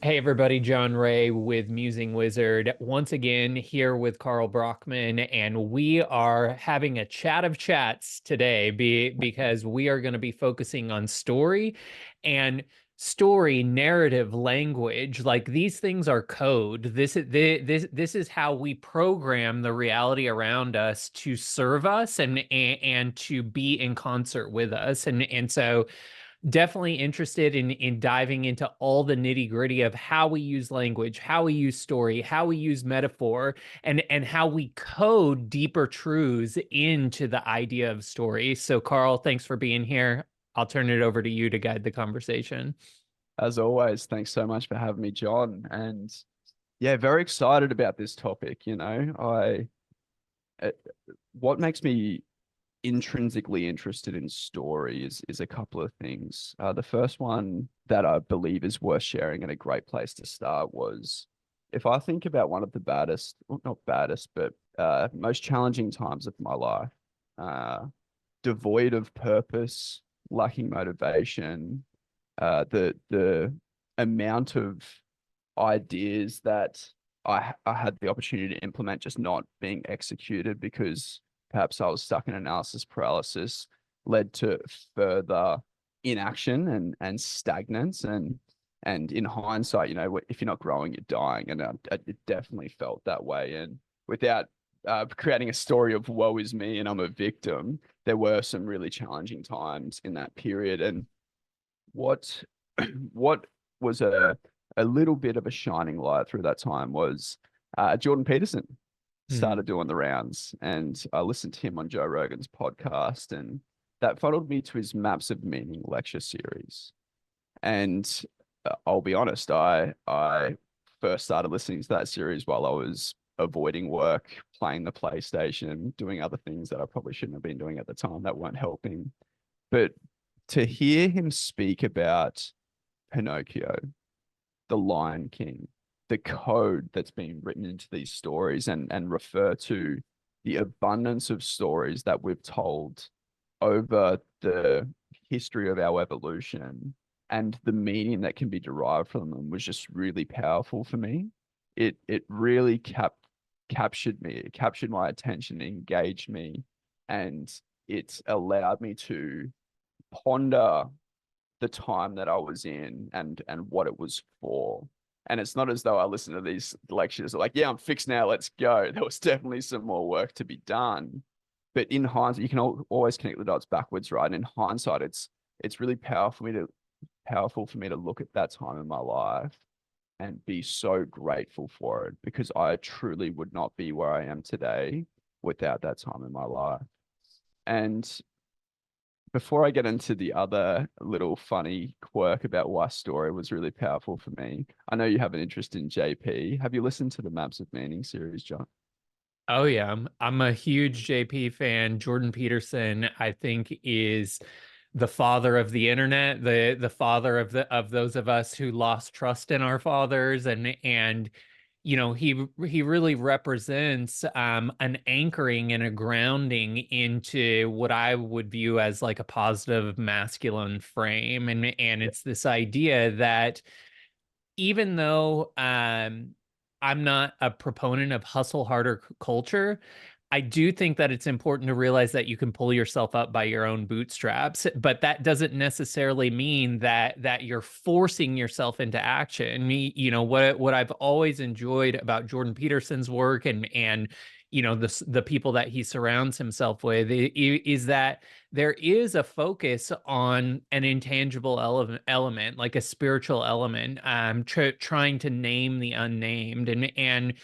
Hey everybody, John Ray with Musing Wizard. Once again, here with Carl Brockman, and we are having a chat of chats today because we are going to be focusing on story and story, narrative, language. Like these things are code. This is how we program the reality around us to serve us and to be in concert with us. And so definitely interested in diving into all the nitty gritty of how we use language, how we use story, how we use metaphor, and how we code deeper truths into the idea of story. So, Carl, thanks for being here. I'll turn it over to you to guide the conversation. As always, thanks so much for having me, John. And yeah, very excited about this topic. Uh, what makes me intrinsically interested in story is a couple of things. The first one that I believe is worth sharing and a great place to start was if I think about one of the baddest, well, not baddest, but most challenging times of my life, uh, devoid of purpose, lacking motivation, the amount of ideas that I had the opportunity to implement just not being executed because perhaps I was stuck in analysis paralysis led to further inaction and stagnance and in hindsight, if you're not growing, you're dying, and it definitely felt that way. And without creating a story of woe is me and I'm a victim, there were some really challenging times in that period. And what what was a little bit of a shining light through that time was Jordan Peterson Hmm. started doing the rounds, and I listened to him on Joe Rogan's podcast, and that funneled me to his Maps of Meaning lecture series. And I'll be honest, I first started listening to that series while I was avoiding work, playing the PlayStation, doing other things that I probably shouldn't have been doing at the time that weren't helping. But to hear him speak about Pinocchio, the Lion King, the code that's been written into these stories, and refer to the abundance of stories that we've told over the history of our evolution and the meaning that can be derived from them was just really powerful for me. It really captured me, it captured my attention, engaged me, and it allowed me to ponder the time that I was in and what it was for. And it's not as though I listened to these lectures like, yeah, I'm fixed now, let's go. There was definitely some more work to be done. But in hindsight, you can always connect the dots backwards, right? And in hindsight, it's really powerful for me to look at that time in my life and be so grateful for it because I truly would not be where I am today without that time in my life. And before I get into the other little funny quirk about why story was really powerful for me, I know you have an interest in JP. Have you listened to the Maps of Meaning series, John? Oh yeah, I'm a huge JP fan. Jordan Peterson, I think, is the father of the internet, the father of those of us who lost trust in our fathers, and he really represents an anchoring and a grounding into what I would view as like a positive masculine frame, and Yeah. it's this idea that even though I'm not a proponent of hustle harder culture, I do think that it's important to realize that you can pull yourself up by your own bootstraps, but that doesn't necessarily mean that you're forcing yourself into action. What I've always enjoyed about Jordan Peterson's work and the people that he surrounds himself with is that there is a focus on an intangible element, like a spiritual element, trying to name the unnamed, and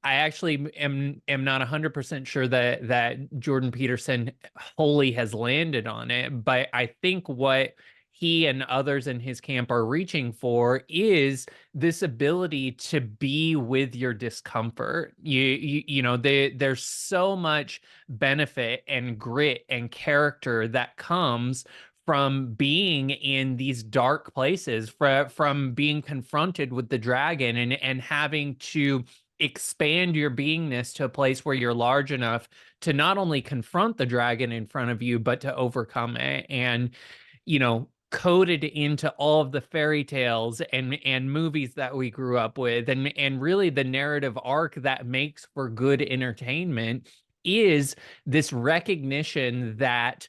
I actually am not 100% sure that Jordan Peterson wholly has landed on it, but I think what he and others in his camp are reaching for is this ability to be with your discomfort. There's so much benefit and grit and character that comes from being in these dark places, from being confronted with the dragon and having to expand your beingness to a place where you're large enough to not only confront the dragon in front of you, but to overcome it. And, coded into all of the fairy tales and movies that we grew up with, and really the narrative arc that makes for good entertainment is this recognition that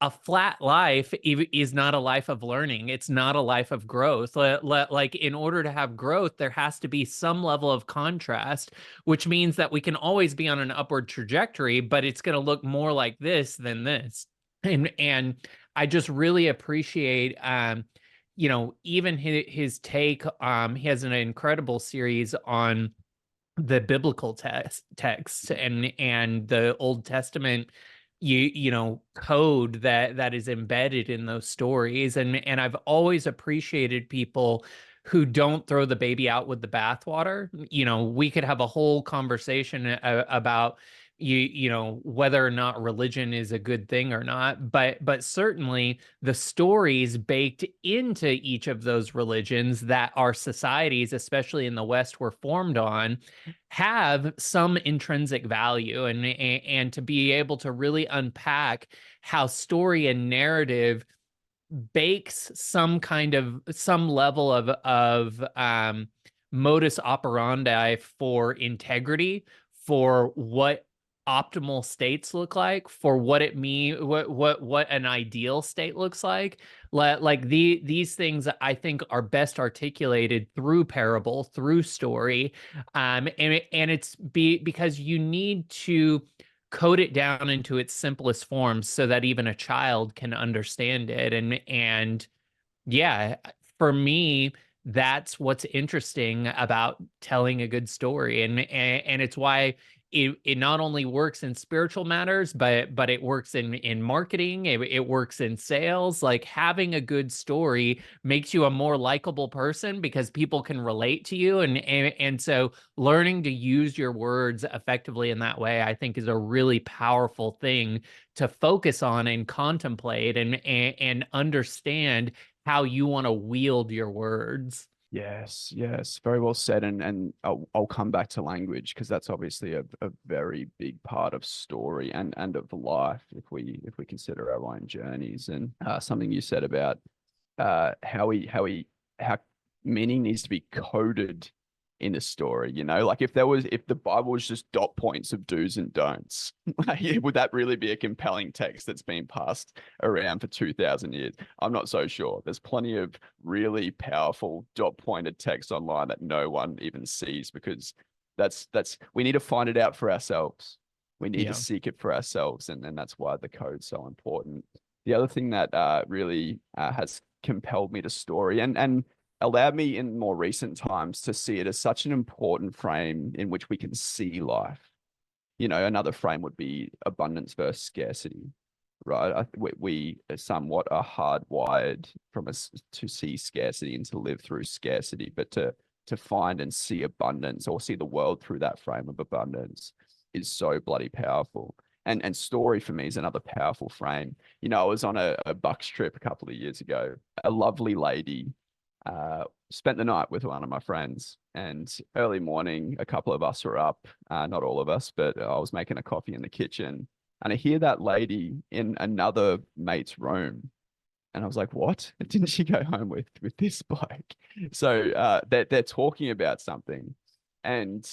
a flat life is not a life of learning. It's not a life of growth. Like, in order to have growth, there has to be some level of contrast, which means that we can always be on an upward trajectory, but it's going to look more like this than this. And I just really appreciate, even his take. He has an incredible series on the biblical texts and the Old Testament, code that is embedded in those stories. And I've always appreciated people who don't throw the baby out with the bathwater. We could have a whole conversation about whether or not religion is a good thing or not, but certainly the stories baked into each of those religions that our societies, especially in the West, were formed on, have some intrinsic value. And to be able to really unpack how story and narrative bakes some level of modus operandi for integrity, for what optimal states look like, for what what an ideal state looks like. These things I think are best articulated through parable, through story. And it's because you need to code it down into its simplest forms so that even a child can understand it. And yeah, for me, that's what's interesting about telling a good story. And it's why it not only works in spiritual matters, but it works in marketing, it works in sales. Like, having a good story makes you a more likable person because people can relate to you. And so learning to use your words effectively in that way, I think, is a really powerful thing to focus on and contemplate and understand how you want to wield your words. Yes, yes, very well said. And I'll come back to language because that's obviously a very big part of story and of life if we consider our own journeys. And something you said about how meaning needs to be coded in a story. Like if the Bible was just dot points of do's and don'ts, like, would that really be a compelling text that's been passed around for 2,000 years? I'm not so sure. There's plenty of really powerful dot pointed text online that no one even sees because that's we need to find it out for ourselves. We need to Yeah. seek it for ourselves, and that's why the code's so important. The other thing that really has compelled me to story and allowed me in more recent times to see it as such an important frame in which we can see life. Another frame would be abundance versus scarcity, right? We somewhat are hardwired from us to see scarcity and to live through scarcity, but to find and see abundance or see the world through that frame of abundance is so bloody powerful. And story for me is another powerful frame. I was on a Bucks trip a couple of years ago. A lovely lady spent the night with one of my friends, and early morning, a couple of us were up, not all of us, but I was making a coffee in the kitchen, and I hear that lady in another mate's room, and I was like, "What? Didn't she go home with this bloke?" So they're talking about something, and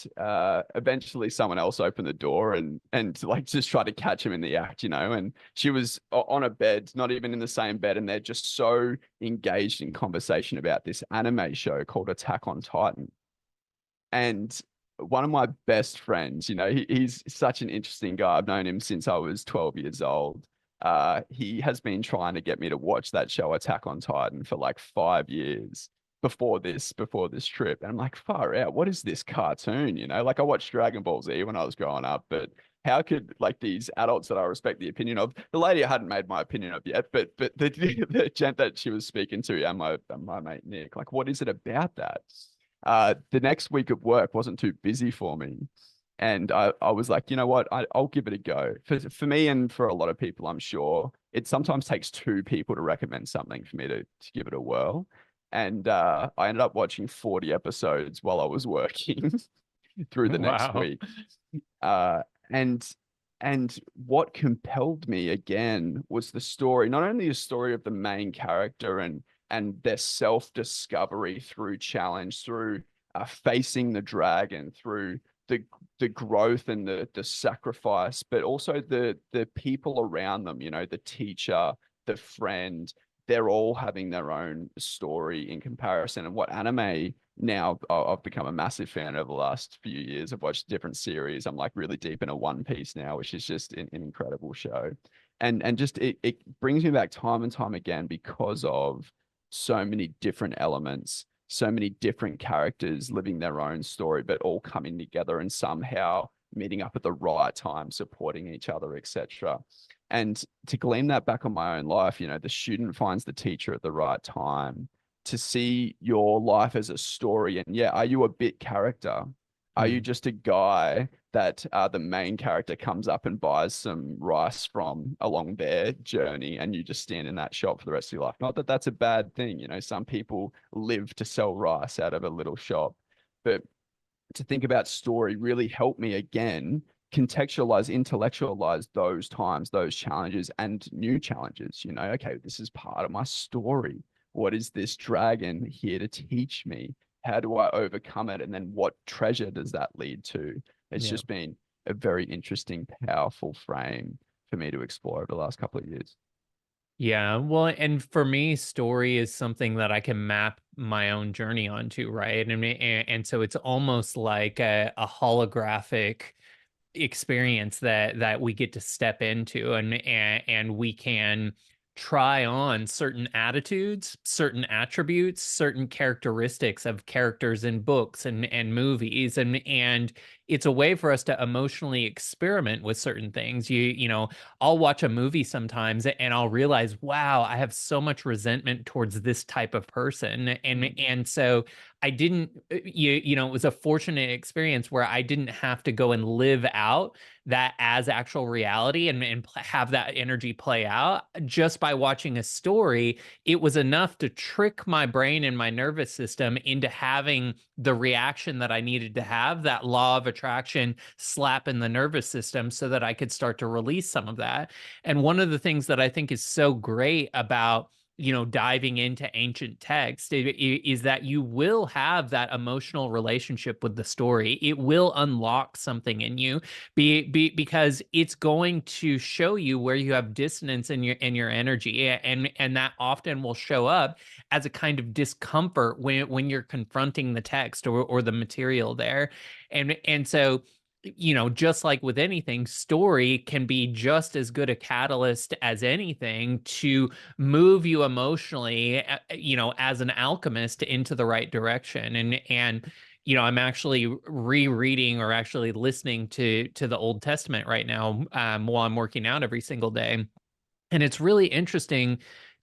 eventually someone else opened the door and like just tried to catch him in the act, and she was on a bed, not even in the same bed, and they're just so engaged in conversation about this anime show called Attack on Titan. And one of my best friends, he's such an interesting guy. I've known him since I was 12 years old. He has been trying to get me to watch that show Attack on Titan for like 5 years before this trip. And I'm like, far out, what is this cartoon? Like I watched Dragon Ball Z when I was growing up, but how could like these adults that I respect the opinion of, the lady I hadn't made my opinion of yet, but the gent that she was speaking to and my mate Nick, like, what is it about that? The next week of work wasn't too busy for me. And I was like, you know what? I'll give it a go. For me and for a lot of people, I'm sure it sometimes takes two people to recommend something for me to give it a whirl. And I ended up watching 40 episodes while I was working through the next Wow. week. And And what compelled me again was the story, not only the story of the main character and their self-discovery through challenge, through facing the dragon, through the growth and the sacrifice, but also the people around them, you know, the teacher, the friend, they're all having their own story in comparison. And what anime now, I've become a massive fan over the last few years. I've watched different series. I'm like really deep into One Piece now, which is just an incredible show. And just it brings me back time and time again because of so many different elements, so many different characters living their own story, but all coming together and somehow meeting up at the right time, supporting each other, etc. And to glean that back on my own life, you know, the student finds the teacher at the right time, to see your life as a story. And yeah, are you a bit character? Are you just a guy that the main character comes up and buys some rice from along their journey, and you just stand in that shop for the rest of your life? Not that that's a bad thing. You know, some people live to sell rice out of a little shop. But to think about story really helped me again contextualize, intellectualize those times, those challenges and new challenges. You know, okay, this is part of my story. What is this dragon here to teach me? How do I overcome it? And then what treasure does that lead to? It's Yeah. just been a very interesting, powerful frame for me to explore over the last couple of years. Yeah, well, and for me, story is something that I can map my own journey onto, right? And so it's almost like a holographic experience that we get to step into, and we can try on certain attitudes, certain attributes, certain characteristics of characters in books and movies, and it's a way for us to emotionally experiment with certain things. You know, I'll watch a movie sometimes and I'll realize, wow, I have so much resentment towards this type of person, and so I didn't, you know, it was a fortunate experience where I didn't have to go and live out that as actual reality and have that energy play out. Just by watching a story, it was enough to trick my brain and my nervous system into having the reaction that I needed to have, that law of attraction slap in the nervous system, so that I could start to release some of that. And one of the things that I think is so great about, you know, diving into ancient text is that you will have that emotional relationship with the story. It will unlock something in you, because it's going to show you where you have dissonance in your energy, and that often will show up as a kind of discomfort when you're confronting the text or the material there. And so, you know, just like with anything, story can be just as good a catalyst as anything to move you emotionally, you know, as an alchemist into the right direction. And you know, I'm actually rereading or actually listening to the Old Testament right now, while I'm working out every single day. And it's really interesting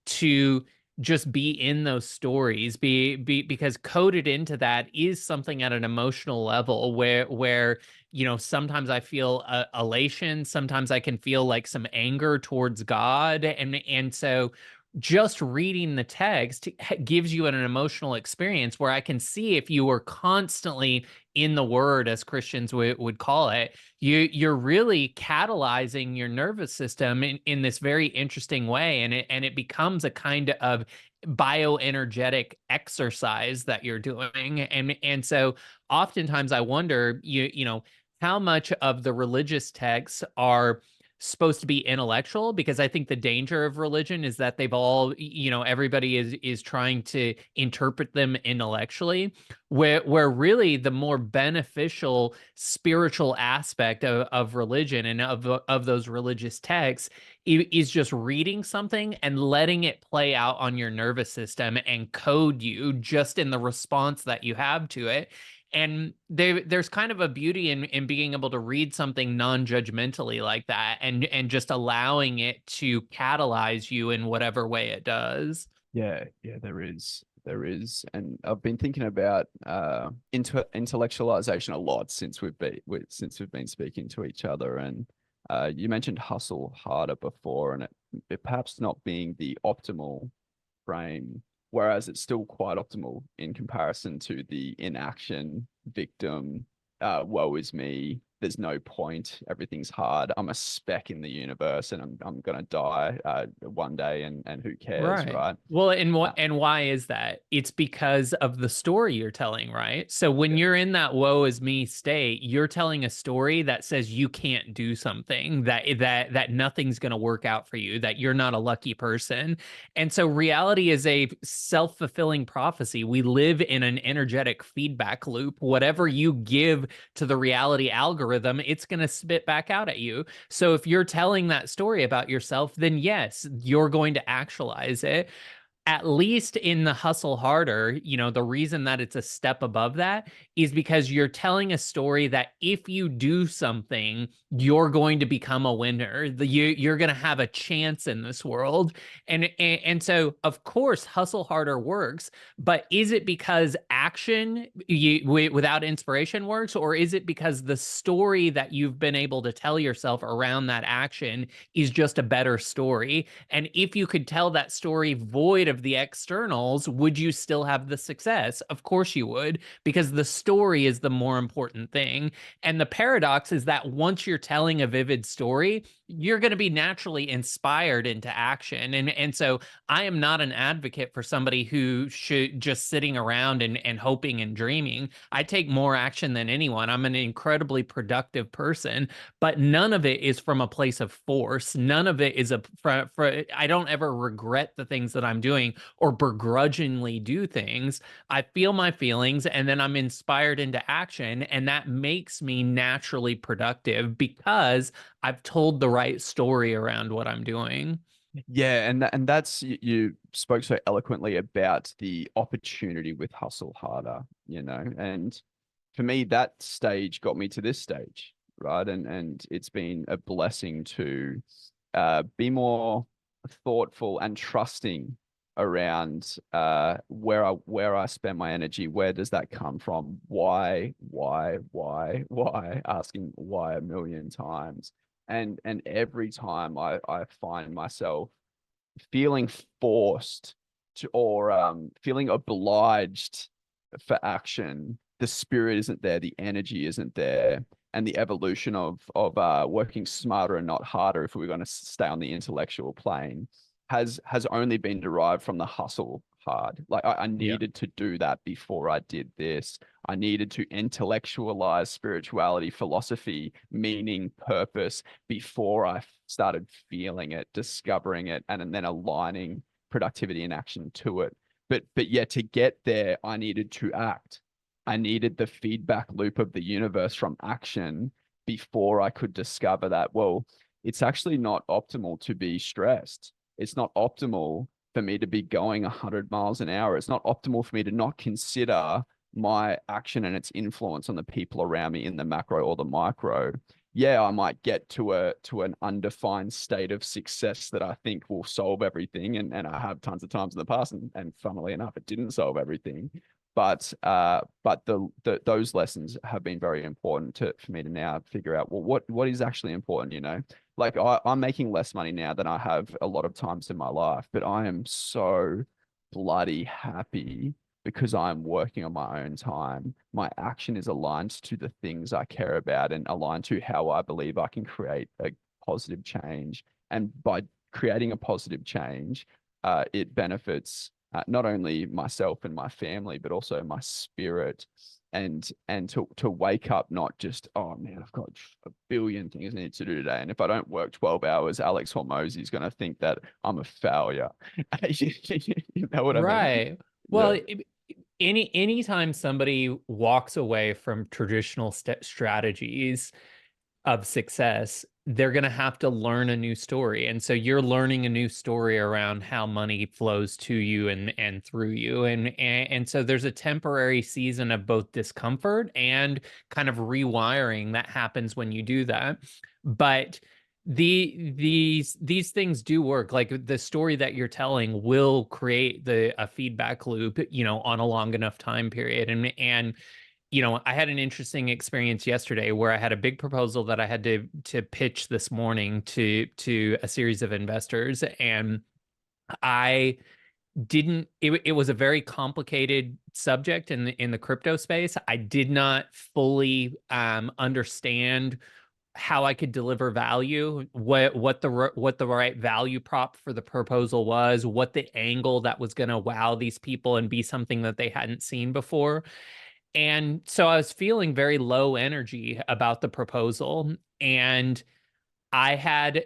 to just be in those stories, because coded into that is something at an emotional level where you know, sometimes I feel elation, sometimes I can feel like some anger towards God, and so just reading the text gives you an emotional experience where I can see, if you were constantly in the word, as Christians would call it, you're really catalyzing your nervous system in this very interesting way, and it becomes a kind of bioenergetic exercise that you're doing. And so oftentimes I wonder, you know, how much of the religious texts are supposed to be intellectual, because I think the danger of religion is that they've all, you know, everybody is trying to interpret them intellectually, where really the more beneficial spiritual aspect of religion and of those religious texts is just reading something and letting it play out on your nervous system and code you just in the response that you have to it. And there's kind of a beauty in being able to read something non-judgmentally like that, and just allowing it to catalyze you in whatever way it does. Yeah, yeah, there is, and I've been thinking about intellectualization a lot since since we've been speaking to each other. And you mentioned hustle harder before, and it perhaps not being the optimal frame, whereas it's still quite optimal in comparison to the inaction victim, woe is me, there's no point. Everything's hard. I'm a speck in the universe, and I'm gonna die one day, and who cares, Right. right? Well, and Uh, why is that? It's because of the story you're telling, right? So when yeah. you're in that woe is me state, you're telling a story that says you can't do something, that nothing's going to work out for you, that you're not a lucky person. And so reality is a self-fulfilling prophecy. We live in an energetic feedback loop. Whatever you give to the reality algorithm, it's going to spit back out at you. So if you're telling that story about yourself, then yes, you're going to actualize it. At least in the hustle harder, the reason that it's a step above that is because you're telling a story that if you do something, you're going to become a winner. You're going to have a chance in this world. And so, of course, hustle harder works, but is it because action without inspiration works, or is it because the story that you've been able to tell yourself around that action is just a better story? And if you could tell that story void of the externals, would you still have the success? Of course you would, because the story is the more important thing. And the paradox is that once you're telling a vivid story, you're going to be naturally inspired into action. And so I am not an advocate for somebody who should just sitting around and hoping and dreaming. I take more action than anyone. I'm an incredibly productive person, but none of it is from a place of force. None of it is I don't ever regret the things that I'm doing or begrudgingly do things. I feel my feelings and then I'm inspired into action. And that makes me naturally productive because I've told the right story around what I'm doing. Yeah, and that's you spoke so eloquently about the opportunity with hustle harder, and for me that stage got me to this stage, right? And it's been a blessing to be more thoughtful and trusting around where I spend my energy. Where does that come from? Why? Asking why a million times. And every time I find myself feeling forced to, or feeling obliged for action, the spirit isn't there, the energy isn't there, and the evolution of working smarter and not harder, if we're going to stay on the intellectual plane, has only been derived from the hustle hard. Like I Yeah. needed to do that before I did this. I needed to intellectualize spirituality, philosophy, meaning, purpose before I started feeling it, discovering it, and then aligning productivity and action to it. But yet to get there, I needed to act. I needed the feedback loop of the universe from action before I could discover that, well, it's actually not optimal to be stressed. It's not optimal for me to be going 100 miles an hour. It's not optimal for me to not consider my action and its influence on the people around me in the macro or the micro. Yeah, I might get to an undefined state of success that I think will solve everything. And I have tons of times in the past, and funnily enough, it didn't solve everything. But those lessons have been very important for me to now figure out, well, what is actually important, Like I'm making less money now than I have a lot of times in my life, but I am so bloody happy because I'm working on my own time. My action is aligned to the things I care about and aligned to how I believe I can create a positive change. And by creating a positive change, it benefits not only myself and my family, but also my spirit. And to wake up not just, oh man, I've got a billion things I need to do today, and if I don't work 12 hours, Alex Hormozy is going to think that I'm a failure. You know what I mean? Right. Yeah. Well, anytime somebody walks away from traditional strategies of success, they're going to have to learn a new story. And so you're learning a new story around how money flows to you and through you. And so there's a temporary season of both discomfort and kind of rewiring that happens when you do that. But these things do work. Like the story that you're telling will create a feedback loop, on a long enough time period. And I had an interesting experience yesterday where I had a big proposal that I had to pitch this morning to a series of investors, and I didn't it was a very complicated subject in the crypto space. I did not fully understand how I could deliver value, what the right value prop for the proposal was, what the angle that was going to wow these people and be something that they hadn't seen before. And so I was feeling very low energy about the proposal, and I had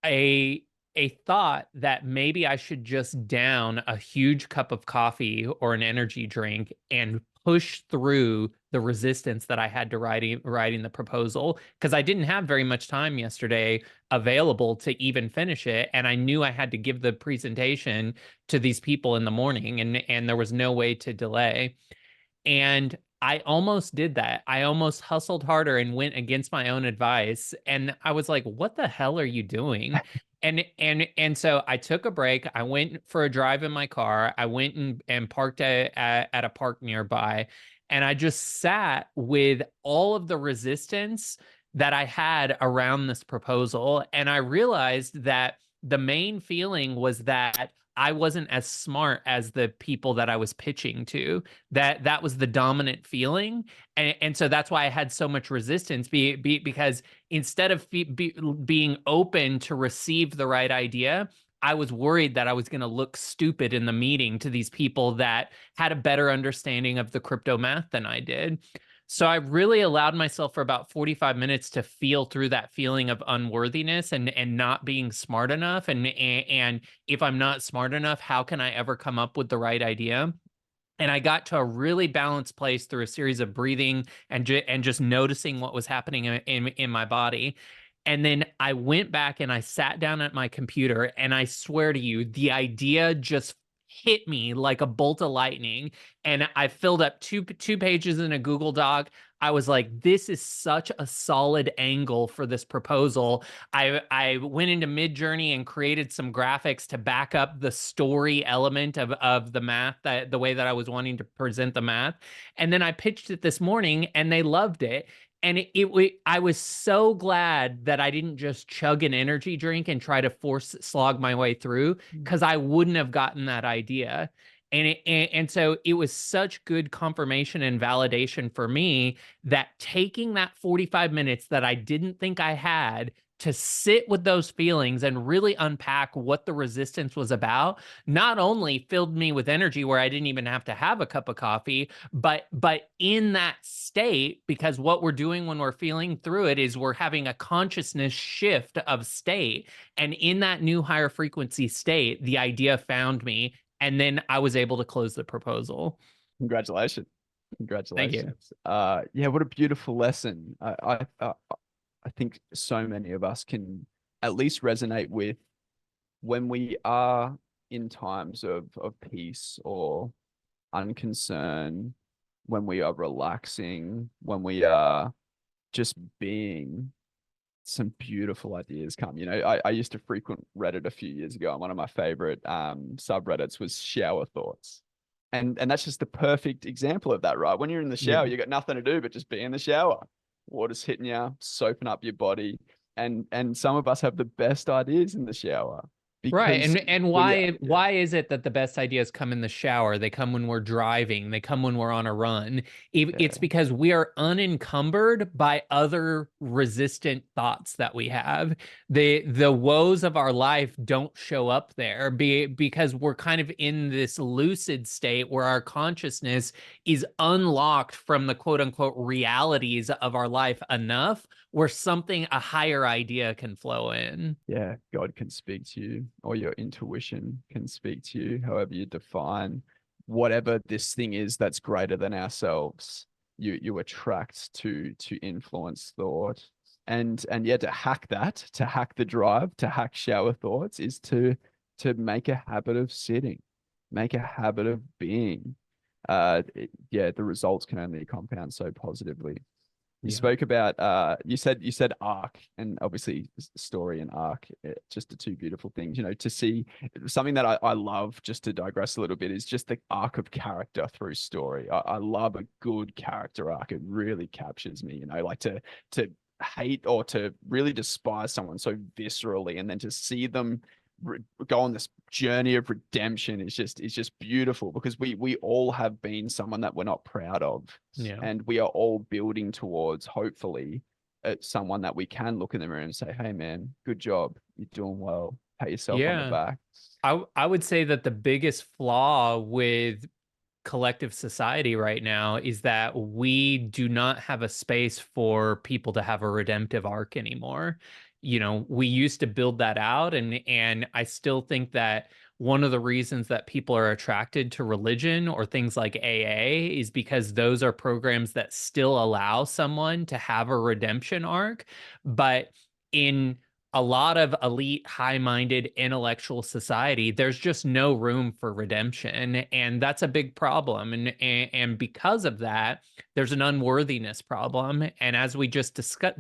a a thought that maybe I should just down a huge cup of coffee or an energy drink and push through the resistance that I had to writing the proposal, because I didn't have very much time yesterday available to even finish it, and I knew I had to give the presentation to these people in the morning, and there was no way to delay. And I almost did that. I almost hustled harder and went against my own advice. And I was like, what the hell are you doing? And so I took a break. I went for a drive in my car. I went and parked at a park nearby. And I just sat with all of the resistance that I had around this proposal. And I realized that the main feeling was that I wasn't as smart as the people that I was pitching to. That was the dominant feeling, and so that's why I had so much resistance. Because instead of being open to receive the right idea, I was worried that I was going to look stupid in the meeting to these people that had a better understanding of the crypto math than I did. So I really allowed myself for about 45 minutes to feel through that feeling of unworthiness and not being smart enough. And if I'm not smart enough, how can I ever come up with the right idea? And I got to a really balanced place through a series of breathing and just noticing what was happening in my body. And then I went back and I sat down at my computer, and I swear to you, the idea just hit me like a bolt of lightning. And I filled up two pages in a Google Doc. I was like, this is such a solid angle for this proposal. I went into Midjourney and created some graphics to back up the story element of the math, that the way that I was wanting to present the math. And then I pitched it this morning, and they loved it. And I was so glad that I didn't just chug an energy drink and try to slog my way through, because I wouldn't have gotten that idea. And so it was such good confirmation and validation for me that taking that 45 minutes that I didn't think I had to sit with those feelings and really unpack what the resistance was about, not only filled me with energy where I didn't even have to have a cup of coffee, but in that state, because what we're doing when we're feeling through it is we're having a consciousness shift of state. And in that new higher frequency state, the idea found me, and then I was able to close the proposal. Congratulations. Thank you. Congratulations. Yeah, what a beautiful lesson. I think so many of us can at least resonate with when we are in times of peace or unconcern, when we are relaxing, when we are just being, some beautiful ideas come. You know, I used to frequent Reddit a few years ago, and one of my favorite subreddits was shower thoughts. And that's just the perfect example of that, right? When you're in the shower, you got nothing to do but just be in the shower. Water's hitting you, soaping up your body. And some of us have the best ideas in the shower. Right. Because And why is it that the best ideas come in the shower? They come when we're driving, they come when we're on a run. It's because we are unencumbered by other resistant thoughts that we have. The woes of our life don't show up there because we're kind of in this lucid state where our consciousness is unlocked from the quote unquote realities of our life enough where a higher idea can flow in. Yeah, God can speak to you, or your intuition can speak to you, however you define whatever this thing is that's greater than ourselves. You attract to influence thought. And yeah, to hack the drive, to hack shower thoughts is to make a habit of sitting, make a habit of being. Yeah, the results can only compound so positively. You spoke about you said arc, and obviously story and arc, just the two beautiful things. You know, to see something that I love, just to digress a little bit, is just the arc of character through story. I love a good character arc. It really captures me, you know, like to hate or to really despise someone so viscerally, and then to see them go on this journey of redemption is just beautiful, because we all have been someone that we're not proud of, Yeah. and we are all building towards, hopefully, someone that we can look in the mirror and say, hey man, good job, you're doing well, pat yourself on the Yeah. back. I would say that the biggest flaw with collective society right now is that we do not have a space for people to have a redemptive arc anymore. You know, we used to build that out, and I still think that one of the reasons that people are attracted to religion or things like AA is because those are programs that still allow someone to have a redemption arc. But in a lot of elite, high-minded, intellectual society, there's just no room for redemption, and that's a big problem. And because of that, there's an unworthiness problem. And as we just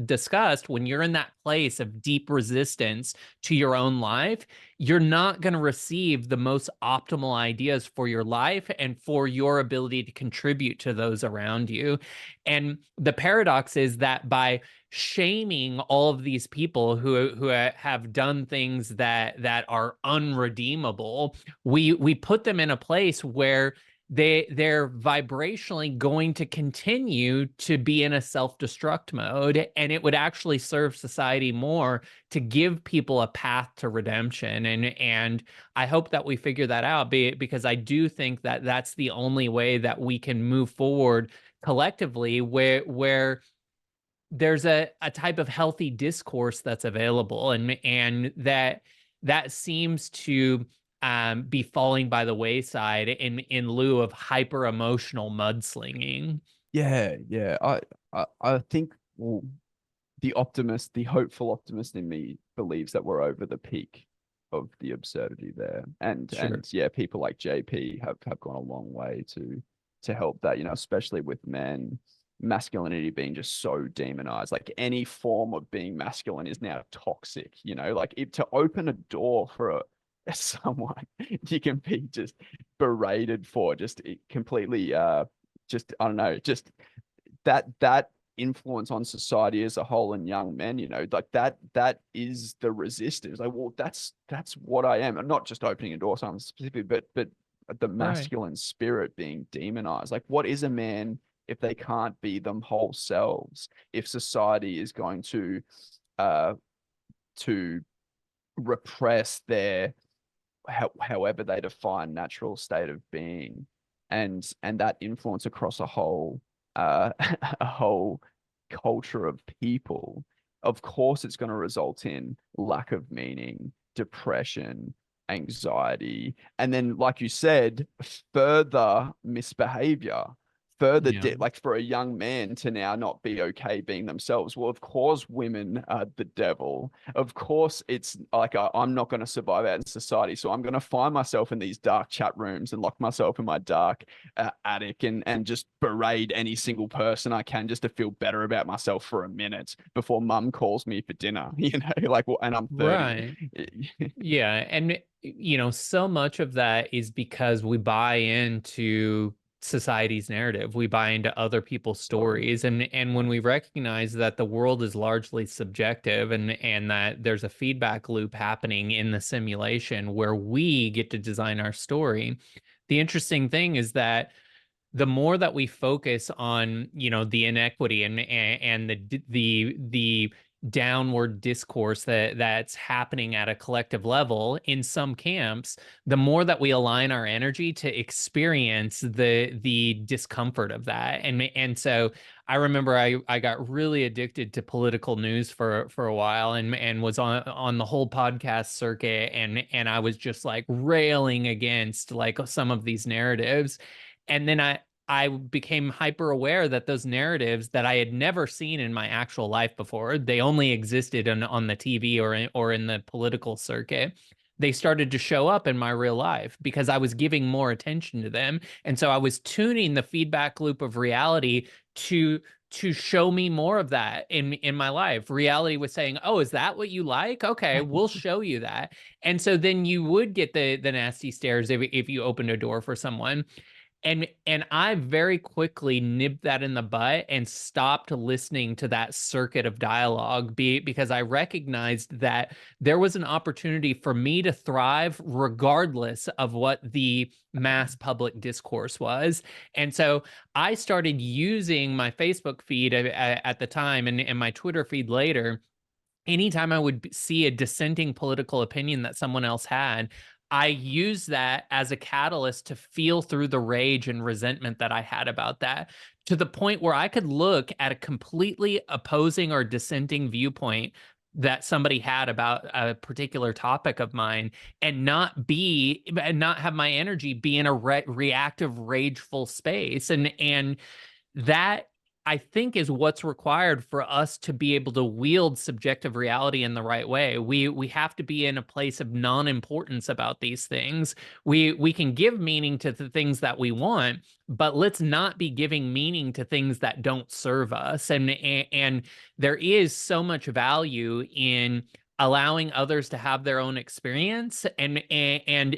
discussed, when you're in that place of deep resistance to your own life, you're not going to receive the most optimal ideas for your life and for your ability to contribute to those around you. And the paradox is that by shaming all of these people who have done things that are unredeemable, we put them in a place where they're vibrationally going to continue to be in a self-destruct mode, and it would actually serve society more to give people a path to redemption. And I hope that we figure that out, because I do think that that's the only way that we can move forward collectively, where there's a type of healthy discourse that's available, and that seems to be falling by the wayside in lieu of hyper emotional mudslinging. Yeah. I think, well, the hopeful optimist in me believes that we're over the peak of the absurdity there. Sure. And yeah, people like JP have gone a long way to help that, especially with men, masculinity being just so demonized. Like any form of being masculine is now toxic, like to open a door for someone you can be just berated for, just completely just, I don't know, just that influence on society as a whole and young men, like that is the resistance. Like, well, that's what I am. I'm not just opening a door, something specific, but the masculine spirit being demonized. Like, what is a man if they can't be them whole selves? If society is going to repress their however they define natural state of being, and that influence across a whole a whole culture of people, of course it's going to result in lack of meaning, depression, anxiety, and then, like you said, further misbehavior, further Yeah. like for a young man to now not be okay being themselves. Well, of course women are the devil. Of course it's like, I'm not going to survive out in society, so I'm going to find myself in these dark chat rooms and lock myself in my dark attic and just berate any single person I can, just to feel better about myself for a minute before mum calls me for dinner, like, well, and I'm 30. Right. Yeah. And, so much of that is because we buy into society's narrative. We buy into other people's stories. And when we recognize that the world is largely subjective, and that there's a feedback loop happening in the simulation where we get to design our story, the interesting thing is that the more that we focus on, the inequity and the downward discourse that's happening at a collective level in some camps, the more that we align our energy to experience the discomfort of that. And so I remember I got really addicted to political news for a while, and was on the whole podcast circuit, and I was just like railing against like some of these narratives. And then I became hyper aware that those narratives that I had never seen in my actual life before, they only existed on the TV or in the political circuit. They started to show up in my real life because I was giving more attention to them. And so I was tuning the feedback loop of reality to show me more of that in my life. Reality was saying, "Oh, is that what you like? Okay, we'll show you that." And so then you would get the nasty stares if you opened a door for someone. And I very quickly nipped that in the butt and stopped listening to that circuit of dialogue because I recognized that there was an opportunity for me to thrive regardless of what the mass public discourse was. And so I started using my Facebook feed at the time, and my Twitter feed later. Anytime I would see a dissenting political opinion that someone else had, I used that as a catalyst to feel through the rage and resentment that I had about that, to the point where I could look at a completely opposing or dissenting viewpoint that somebody had about a particular topic of mine, and not have my energy be in a reactive, rageful space. And that, I think, is what's required for us to be able to wield subjective reality in the right way. We have to be in a place of non-importance about these things. We can give meaning to the things that we want, but let's not be giving meaning to things that don't serve us. And there is so much value in allowing others to have their own experience, and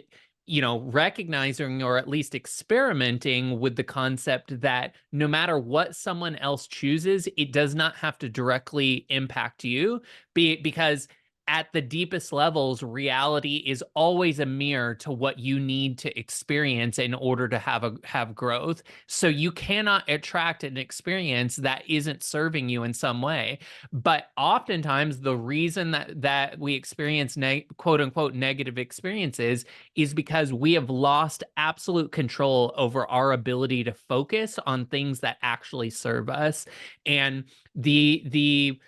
recognizing, or at least experimenting with the concept that no matter what someone else chooses, it does not have to directly impact you, because at the deepest levels, reality is always a mirror to what you need to experience in order to have growth. So you cannot attract an experience that isn't serving you in some way. But oftentimes, the reason that we experience quote unquote negative experiences is because we have lost absolute control over our ability to focus on things that actually serve us. And the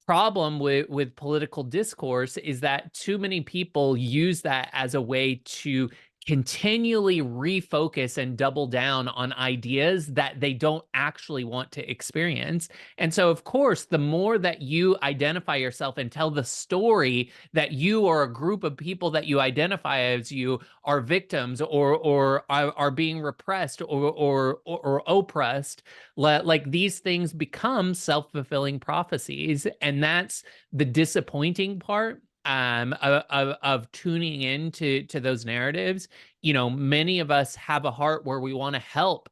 problem with political discourse is that too many people use that as a way to continually refocus and double down on ideas that they don't actually want to experience. And so, of course, the more that you identify yourself and tell the story that you or a group of people that you identify as you are victims, or are being repressed, or oppressed, like these things become self-fulfilling prophecies. And that's the disappointing part, of tuning into those narratives. Many of us have a heart where we want to help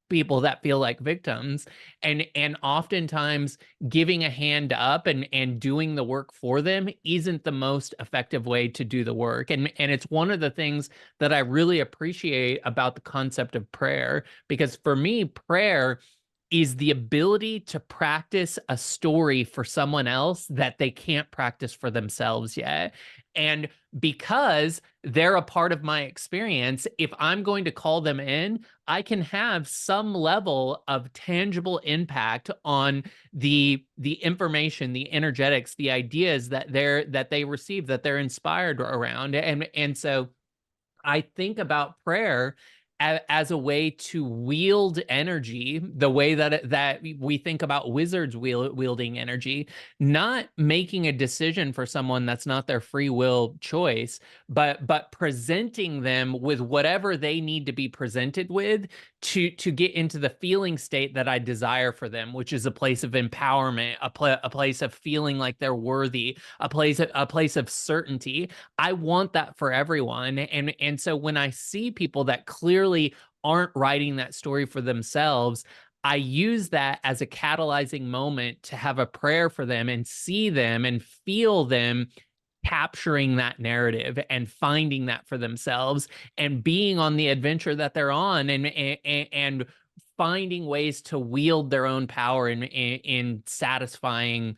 people that feel like victims, and oftentimes giving a hand up and doing the work for them isn't the most effective way to do the work. And it's one of the things that I really appreciate about the concept of prayer, because for me, prayer is the ability to practice a story for someone else that they can't practice for themselves yet. And because they're a part of my experience, if I'm going to call them in, I can have some level of tangible impact on the information, the energetics, the ideas that they receive, that they're inspired around. And so I think about prayer as a way to wield energy, the way that we think about wizards wielding energy, not making a decision for someone that's not their free will choice, but presenting them with whatever they need to be presented with to get into the feeling state that I desire for them, which is a place of empowerment, a place of feeling like they're worthy, a place of certainty. I want that for everyone. And so when I see people that clearly aren't writing that story for themselves, I use that as a catalyzing moment to have a prayer for them and see them and feel them capturing that narrative and finding that for themselves and being on the adventure that they're on, and finding ways to wield their own power in satisfying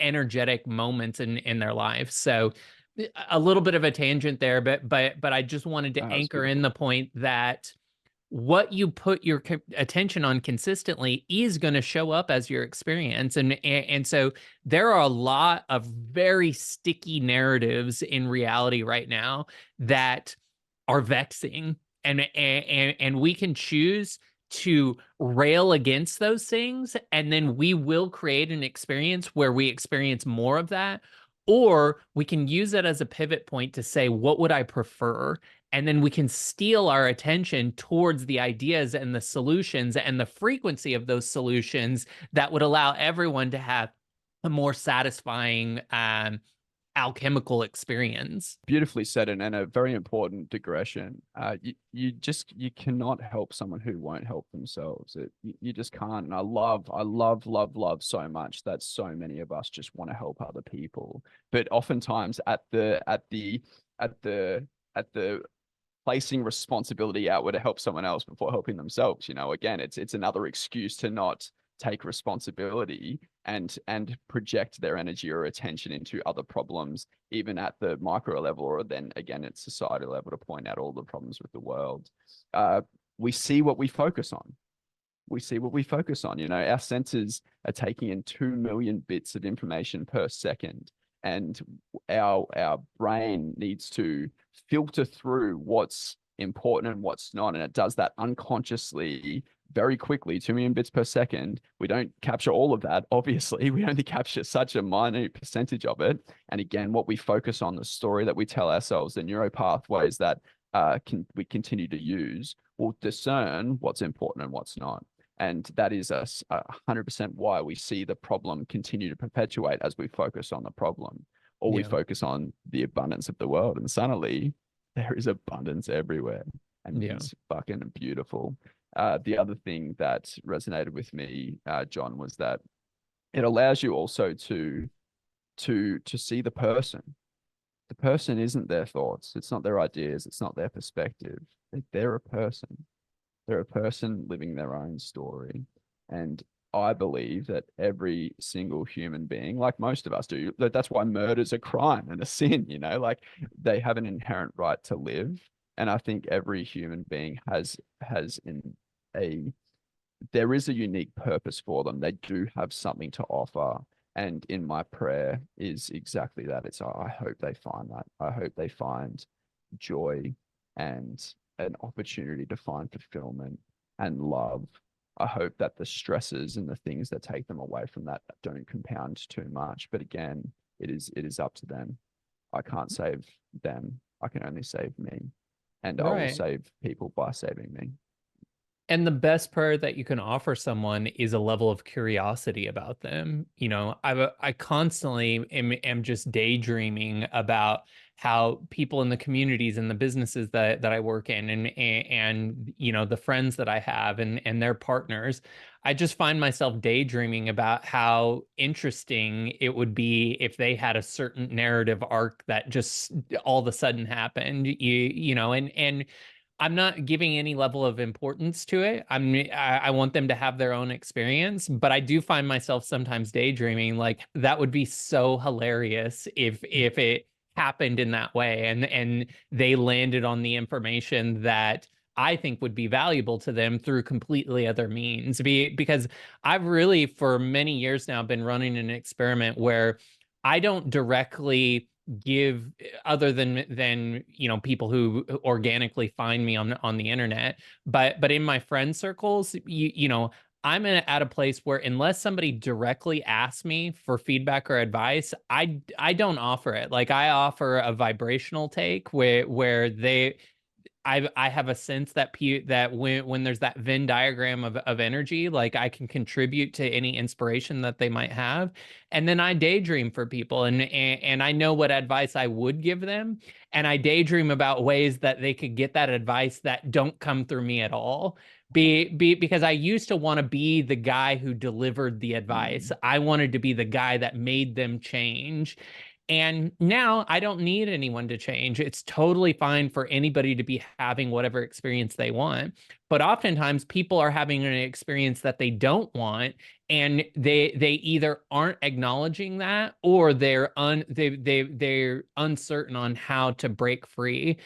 energetic moments in their lives. So a little bit of a tangent there, but I just wanted to That's anchor in beautiful. the point that what you put your attention on consistently is going to show up as your experience. And so there are a lot of very sticky narratives in reality right now that are vexing, and we can choose to rail against those things, and then we will create an experience where we experience more of that. Or we can use it as a pivot point to say, what would I prefer? And then we can steal our attention towards the ideas and the solutions and the frequency of those solutions that would allow everyone to have a more satisfying alchemical experience. Beautifully said, and a very important digression. You cannot help someone who won't help themselves. You just can't. And I love so much that so many of us just want to help other people, but oftentimes at the placing responsibility outward to help someone else before helping themselves. Again, it's another excuse to not take responsibility and project their energy or attention into other problems, even at the micro level, or then again at societal level, to point out all the problems with the world. We see what we focus on. Our senses are taking in 2 million bits of information per second, and our brain needs to filter through what's important and what's not, and it does that unconsciously very quickly. 2 million bits per second. We don't capture all of that, obviously. We only capture such a minute percentage of it. And again, what we focus on, the story that we tell ourselves, the neural pathways that we continue to use, will discern what's important and what's not. And that is 100% why we see the problem continue to perpetuate as we focus on the problem, or we focus on the abundance of the world. And suddenly there is abundance everywhere. And it's fucking beautiful. The other thing that resonated with me, John, was that it allows you also to see the person. The person isn't their thoughts. It's not their ideas. It's not their perspective. They're a person. They're a person living their own story. And I believe that every single human being, like most of us do, that's why murder's a crime and a sin, like they have an inherent right to live. And I think every human being there is a unique purpose for them. They do have something to offer. And in my prayer is exactly that. I hope they find that. I hope they find joy and an opportunity to find fulfillment and love. I hope that the stresses and the things that take them away from that don't compound too much. But again, it is up to them. I can't save them. I can only save me. And I will save people by saving me. And the best prayer that you can offer someone is a level of curiosity about them. I constantly am just daydreaming about how people in the communities and the businesses that I work in and the friends that I have and their partners. I just find myself daydreaming about how interesting it would be if they had a certain narrative arc that just all of a sudden happened. And I'm not giving any level of importance to it. I want them to have their own experience, but I do find myself sometimes daydreaming like that would be so hilarious if it happened in that way and they landed on the information that I think would be valuable to them through completely other means. Because I've really for many years now been running an experiment where I don't directly give, other than people who organically find me on the internet, but in my friend circles, I'm at a place where unless somebody directly asks me for feedback or advice, I don't offer it. Like I offer a vibrational take where I have a sense that when there's that Venn diagram of energy, like I can contribute to any inspiration that they might have. And then I daydream for people and I know what advice I would give them. And I daydream about ways that they could get that advice that don't come through me at all. Because I used to want to be the guy who delivered the advice. I wanted to be the guy that made them change. And now I don't need anyone to change. It's totally fine for anybody to be having whatever experience they want. But oftentimes people are having an experience that they don't want, and they either aren't acknowledging that or they're uncertain on how to break free.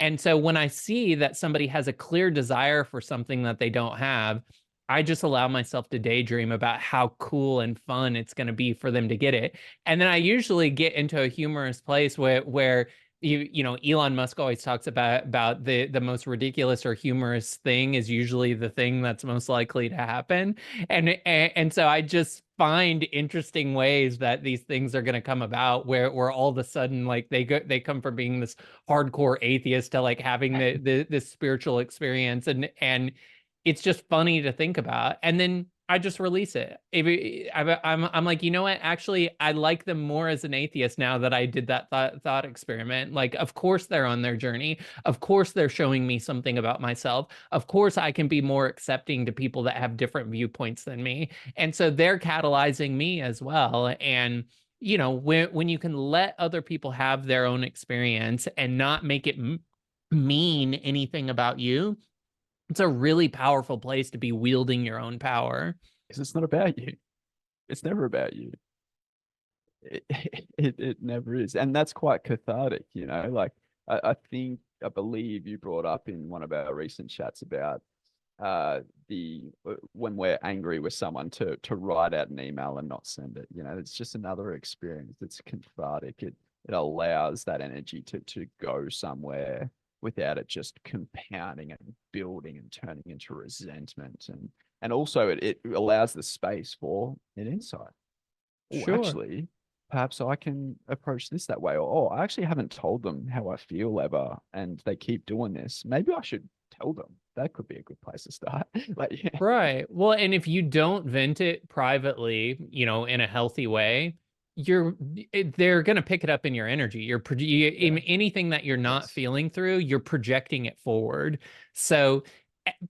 And so when I see that somebody has a clear desire for something that they don't have, I just allow myself to daydream about how cool and fun it's going to be for them to get it. And then I usually get into a humorous place where Elon Musk always talks about the most ridiculous or humorous thing is usually the thing that's most likely to happen. And so I just find interesting ways that these things are going to come about where all of a sudden like they come from being this hardcore atheist to like having this spiritual experience and it's just funny to think about. And then I just release it. I'm like, you know what? Actually, I like them more as an atheist now that I did that thought experiment. Like, of course they're on their journey. Of course they're showing me something about myself. Of course I can be more accepting to people that have different viewpoints than me. And so they're catalyzing me as well. And when you can let other people have their own experience and not make it mean anything about you, it's a really powerful place to be wielding your own power. 'Cause it's not about you. It's never about you. It, it never is. And that's quite cathartic, like I believe you brought up in one of our recent chats about the when we're angry with someone to write out an email and not send it. It's just another experience. It's cathartic. It allows that energy to go somewhere without it just compounding and building and turning into resentment. And also it allows the space for an insight. Oh, Sure. actually, perhaps I can approach this that way. Or, I actually haven't told them how I feel ever, and they keep doing this. Maybe I should tell them. That could be a good place to start. Like, yeah. Right. Well, and if you don't vent it privately, in a healthy way, they're going to pick it up in your energy. In anything that you're not Yes. feeling through, you're projecting it forward. So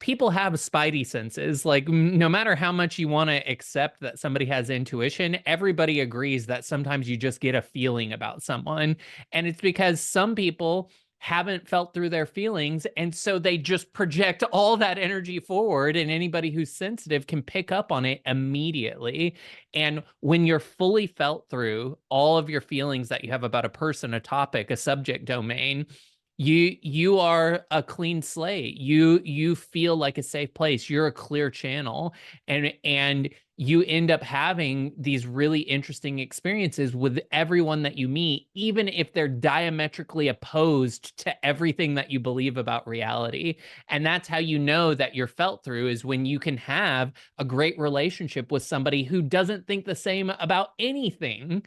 people have spidey senses. Like, no matter how much you want to accept that somebody has intuition, everybody agrees that sometimes you just get a feeling about someone. And it's because some people haven't felt through their feelings, and so they just project all that energy forward, and anybody who's sensitive can pick up on it immediately. And when you're fully felt through all of your feelings that you have about a person, a topic, a subject domain, you are a clean slate. You feel like a safe place. You're a clear channel, and you end up having these really interesting experiences with everyone that you meet, even if they're diametrically opposed to everything that you believe about reality. And that's how you know that you're felt through, is when you can have a great relationship with somebody who doesn't think the same about anything.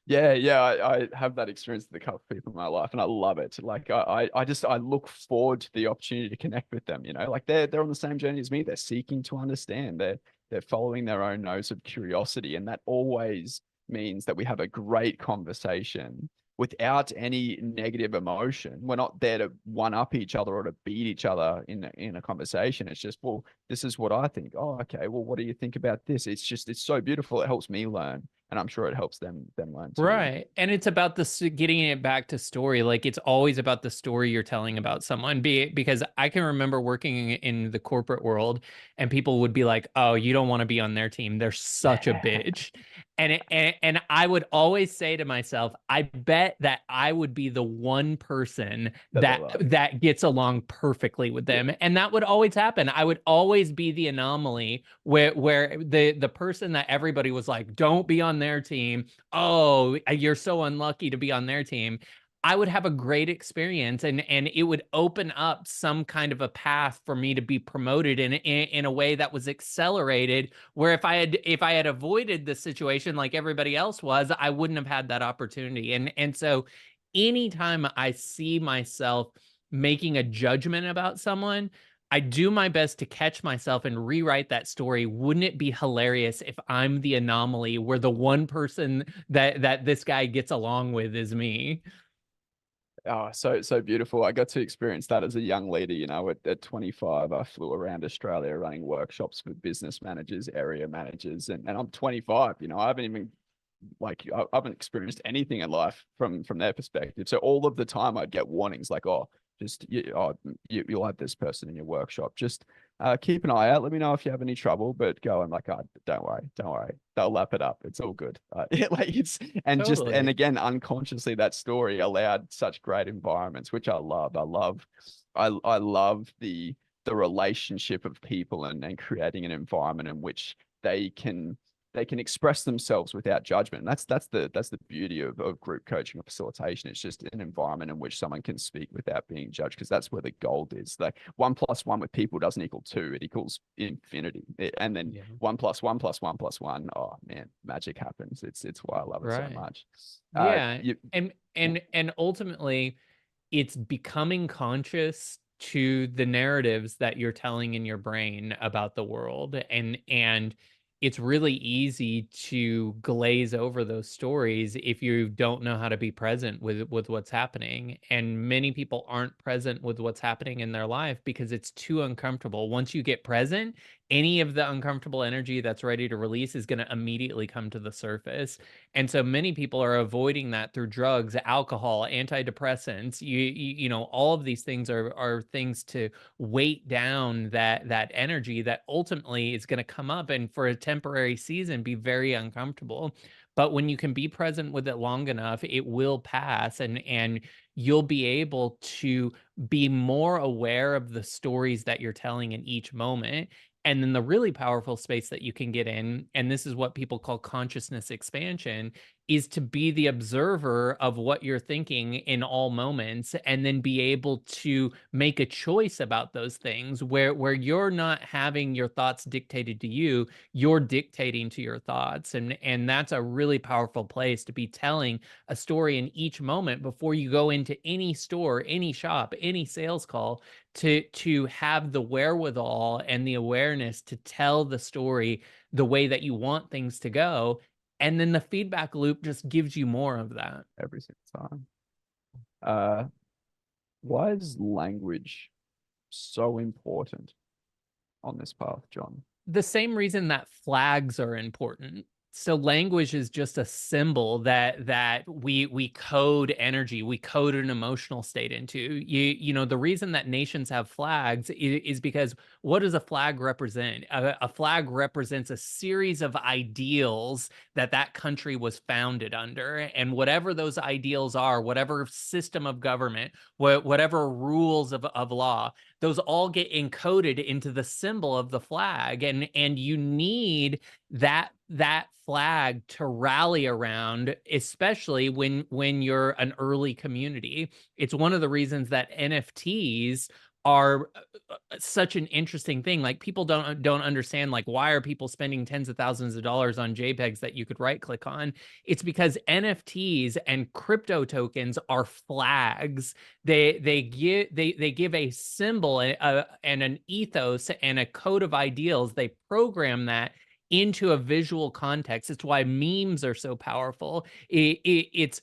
Yeah, yeah, I have that experience with a couple of people in my life, and I love it. Like I look forward to the opportunity to connect with them. Like they're on the same journey as me. They're seeking to understand. They're following their own nose of curiosity, and that always means that we have a great conversation without any negative emotion. We're not there to one up each other or to beat each other in a conversation. It's just, well, this is what I think. Oh, okay. Well, what do you think about this? It's so beautiful. It helps me learn, and I'm sure it helps them learn too. Right. And it's about getting it back to story. Like, it's always about the story you're telling about someone. Because I can remember working in the corporate world, and people would be like, "Oh, you don't want to be on their team. They're such a bitch." And I would always say to myself, I bet that I would be the one person that gets along perfectly with them. Yeah. And that would always happen. I would always be the anomaly where the person that everybody was like, "Don't be on their team. Oh, you're so unlucky to be on their team." I would have a great experience, and it would open up some kind of a path for me to be promoted in a way that was accelerated, where if I had avoided the situation like everybody else was, I wouldn't have had that opportunity. And so anytime I see myself making a judgment about someone, I do my best to catch myself and rewrite that story. Wouldn't it be hilarious if I'm the anomaly, where the one person that this guy gets along with is me? Oh, so beautiful. I got to experience that as a young leader. At 25, I flew around Australia running workshops for business managers, area managers, and I'm 25. I haven't even I haven't experienced anything in life from their perspective. So all of the time I'd get warnings like, "Oh, just you'll have this person in your workshop. Just keep an eye out. Let me know if you have any trouble, but go." I'm like, "Oh, don't worry. They'll lap it up. It's all good." And again, unconsciously, that story allowed such great environments, which I love. I love the relationship of people, and creating an environment in which they can express themselves without judgment. And that's the beauty of group coaching or facilitation. It's just an environment in which someone can speak without being judged, because that's where the gold is. Like 1+1 with people doesn't equal 2; it equals infinity. And then 1+1+1+1. Oh man, magic happens. It's why I love it so much. Yeah, and ultimately, it's becoming conscious to the narratives that you're telling in your brain about the world, and it's really easy to glaze over those stories if you don't know how to be present with what's happening. And many people aren't present with what's happening in their life because it's too uncomfortable. Once you get present, any of the uncomfortable energy that's ready to release is going to immediately come to the surface. And so many people are avoiding that through drugs, alcohol, antidepressants. All of these things are things to weight down that energy that ultimately is going to come up and for a temporary season be very uncomfortable. But when you can be present with it long enough, it will pass, and you'll be able to be more aware of the stories that you're telling in each moment. And then the really powerful space that you can get in, and this is what people call consciousness expansion, is to be the observer of what you're thinking in all moments, and then be able to make a choice about those things where you're not having your thoughts dictated to you, you're dictating to your thoughts. And that's a really powerful place to be telling a story in each moment before you go into any store, any shop, any sales call, to have the wherewithal and the awareness to tell the story the way that you want things to go. And then the feedback loop just gives you more of that. every single time. Uh, why is language so important on this path, John? The same reason that flags are important. So language is just a symbol that we code energy, we code an emotional state into. The reason that nations have flags is because what does a flag represent? A flag represents a series of ideals that country was founded under, and whatever those ideals are, whatever system of government, whatever rules of law, those all get encoded into the symbol of the flag, and you need that flag to rally around, especially when you're an early community. It's one of the reasons that NFTs are such an interesting thing. Like, people don't understand, like, why are people spending tens of thousands of dollars on JPEGs that you could right click on? It's because NFTs and crypto tokens are flags. They give a symbol and an ethos and a code of ideals. They program that into a visual context. It's why memes are so powerful. It's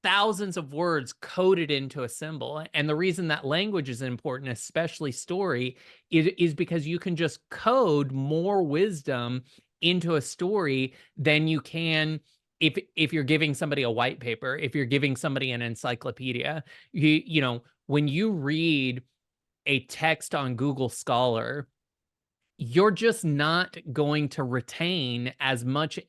thousands of words coded into a symbol. And the reason that language is important, especially story, is because you can just code more wisdom into a story than you can if you're giving somebody a white paper, if you're giving somebody an encyclopedia. When you read a text on Google Scholar, you're just not going to retain as much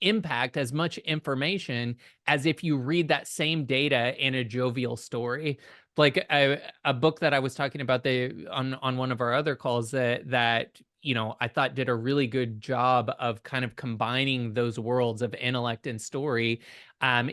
impact, as much information, as if you read that same data in a jovial story. Like a book that I was talking about on one of our other calls that I thought did a really good job of kind of combining those worlds of intellect and story,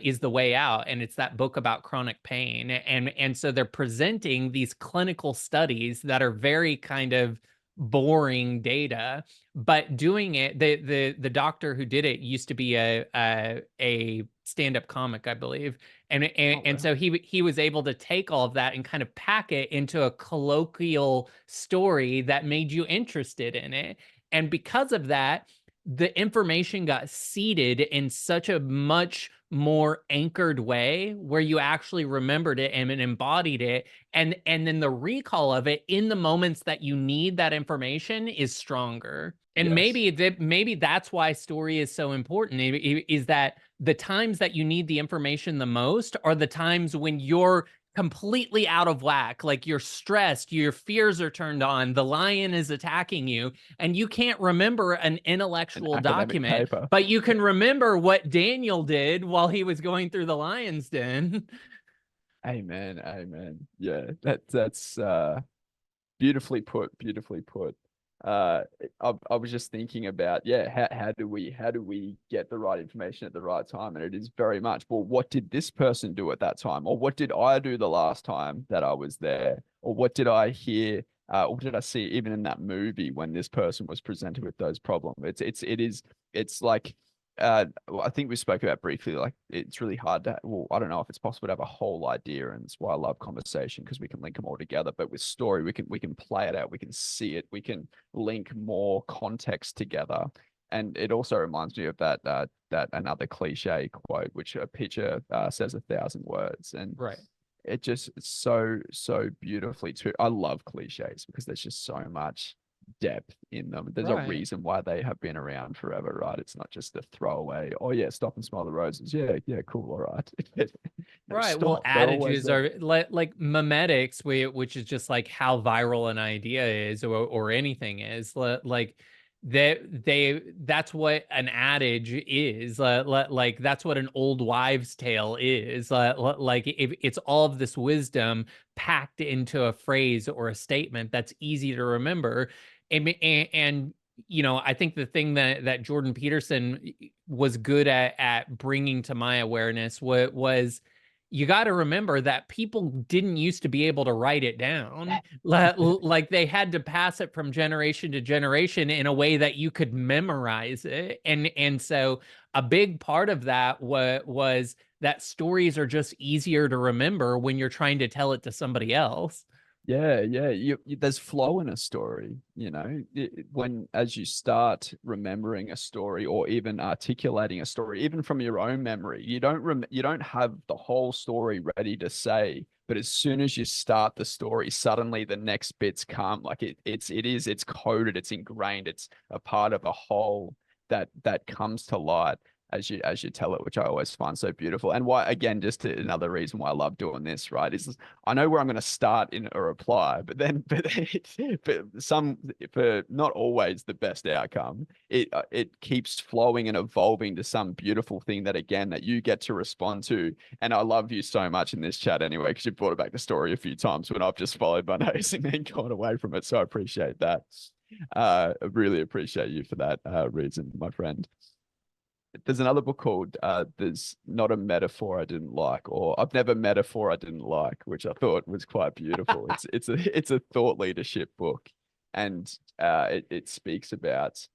is The Way Out. And it's that book about chronic pain. And so they're presenting these clinical studies that are very kind of boring data, but doing it, the doctor who did it used to be a stand-up comic, I believe. And so he was able to take all of that and kind of pack it into a colloquial story that made you interested in it. And because of that, the information got seeded in such a much more anchored way where you actually remembered it and embodied it. And then the recall of it in the moments that you need that information is stronger. And Yes. maybe that's why story is so important, is that the times that you need the information the most are the times when you're completely out of whack, like you're stressed, your fears are turned on, the lion is attacking you, and you can't remember an An intellectual academic document, paper. but you can remember what Daniel did while he was going through the lion's den. Amen. Amen. Yeah, that's beautifully put. Beautifully put. I was just thinking about, yeah, how do we get the right information at the right time? And it is very much, well, what did this person do at that time, or what did I do the last time that I was there, or what did I hear, or what did I see even in that movie when this person was presented with those problems? It's like, I think we spoke about briefly, like, it's really hard to, well, I don't know if it's possible to have a whole idea, and that's why I love conversation, because we can link them all together. But with story, we can play it out, we can see it, we can link more context together. And it also reminds me of that another cliche quote, which a picture says 1,000 words, and Right. it just so beautifully too. I love cliches because there's just so much depth in them. There's a Right. reason why they have been around forever, right? It's not just a throwaway. Oh yeah, stop and smell the roses. Yeah, yeah, cool, all right. No, Right. Well, stop. They're always adages there. are like memetics, which is just like how viral an idea is, or anything is. Like that's what an adage is. Like that's what an old wives' tale is. Like if it's all of this wisdom packed into a phrase or a statement that's easy to remember, and I think the thing that Jordan Peterson was good at bringing to my awareness was you got to remember that people didn't used to be able to write it down. Like they had to pass it from generation to generation in a way that you could memorize it. And so a big part of that was that stories are just easier to remember when you're trying to tell it to somebody else. Yeah, yeah. There's flow in a story, when as you start remembering a story or even articulating a story, even from your own memory, you don't have the whole story ready to say, but as soon as you start the story, suddenly the next bits come. Like it's coded, it's ingrained, it's a part of a whole that comes to light as you tell it, which I always find so beautiful. And why, again, another reason why I love doing this, right, is I know where I'm going to start in a reply, but for not always the best outcome, it keeps flowing and evolving to some beautiful thing that, again, that you get to respond to. And I love you so much in this chat anyway, because you brought back the story a few times when I've just followed my nose and then gone away from it. So I appreciate that. I really appreciate you for that reason, my friend. There's another book called There's Not a Metaphor I Didn't Like, or I've Never Metaphor I Didn't Like, which I thought was quite beautiful. It's a thought leadership book, and it speaks about,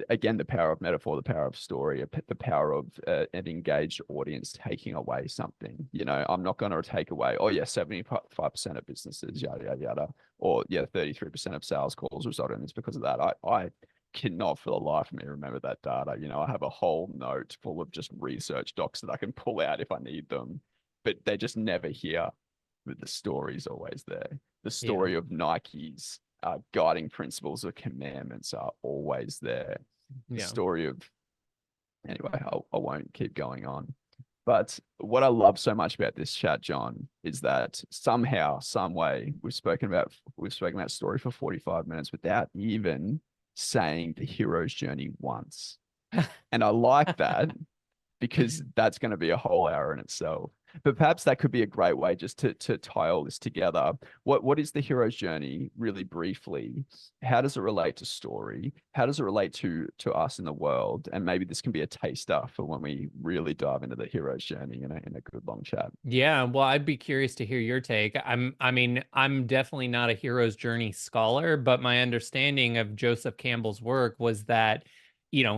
again, the power of metaphor, the power of story, the power of an engaged audience taking away something. I'm not going to take away, oh yeah, 75% of businesses, yada yada yada, or yeah, 33% of sales calls result in this because of that. I cannot for the life of me remember that data. I have a whole note full of just research docs that I can pull out if I need them, but they're just never here. But the story's always there. The Yeah. story of Nike's guiding principles or commandments are always there. The Yeah. story of, anyway, I won't keep going on. But what I love so much about this chat, John, is that somehow, some way, we've spoken about story for 45 minutes without even saying the hero's journey once. And I like that because that's going to be a whole hour in itself. But perhaps that could be a great way just to tie all this together. What is the hero's journey, really briefly? How does it relate to story? How does it relate to us in the world? And maybe this can be a taster for when we really dive into the hero's journey in a good long chat. Yeah, well, I'd be curious to hear your take. I'm definitely not a hero's journey scholar, but my understanding of Joseph Campbell's work was that,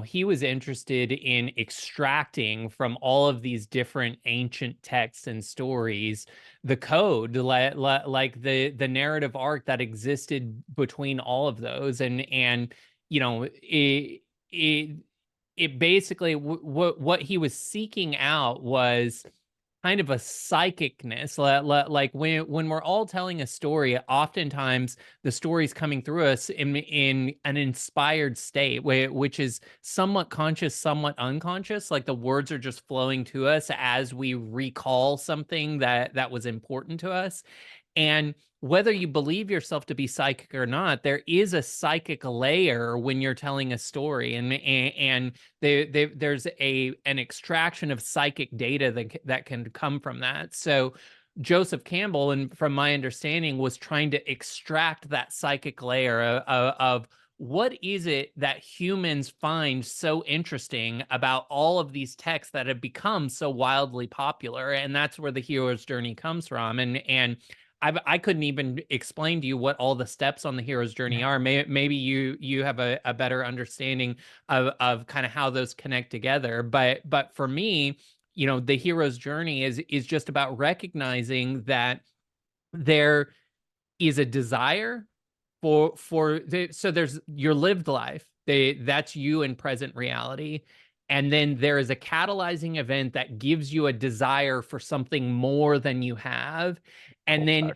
he was interested in extracting from all of these different ancient texts and stories the code, like the narrative arc that existed between all of those, and it it basically what he was seeking out was kind of a psychicness. Like when we're all telling a story, oftentimes the story's coming through us in an inspired state, which is somewhat conscious, somewhat unconscious. Like the words are just flowing to us as we recall something that was important to us. And whether you believe yourself to be psychic or not, there is a psychic layer when you're telling a story, and there's an extraction of psychic data that can come from that. So Joseph Campbell, and from my understanding, was trying to extract that psychic layer of what is it that humans find so interesting about all of these texts that have become so wildly popular, and that's where the hero's journey comes from. And I couldn't even explain to you what all the steps on the hero's journey are. Maybe you have a better understanding of kind of how those connect together. But for me, the hero's journey is just about recognizing that there is a desire so there's your lived life, That's you in present reality. And then there is a catalyzing event that gives you a desire for something more than you have. And then